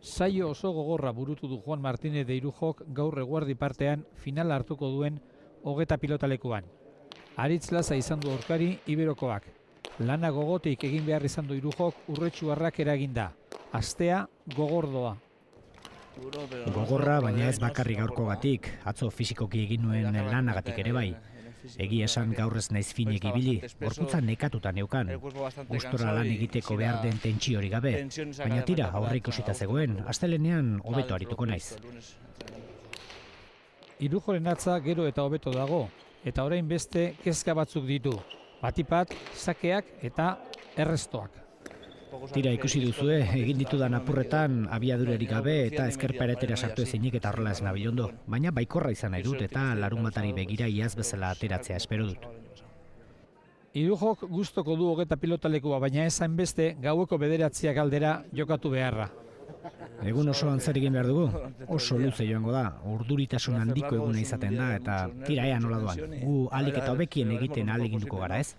Saio oso gogorra burutu du Juan Martínez de Irujok gaur eguerdi partean finala hartuko duen hogeta pilotalekuan. Aritz laza izan du aurkari Iberokoak. Lana gogotik egin behar izan du Irujok urretxuarrak eraginda. Astea gogordoa. Gogorra, baina ez bakarrik gaurkogatik, atzo fisikoki egin nuen lanagatik ere bai. Egia esan gaur ez naiz finek ibili, gorputza nekatuta neukan. Gustora lan egiteko behar den tentsiori gabe, baina tira aurreikusita zegoen, astelenean hobeto arituko naiz. Irujoren atza gero eta hobeto dago, eta orain beste kezka batzuk ditu. Batipat, sakeak eta errestoak. Tira ikusi duzue, egin ditudan apurretan abiadurerik gabe eta ezkerparetera sartu ezinik eta horrela ez nabilondo. Baina baikorra izan nahi dut eta larunbatari begira iaz bezala ateratzea espero dut. Irujok gustoko du hogeta pilotalekua, baina esan beste gaueko 9 aldera jokatu beharra. Egun osoan zer egin behar dugu? Oso luze joango da, urduritasun handiko eguna izaten da eta tira ea nola doan. Gu ahalik eta hobekien egiten ahaleginduko gara ez?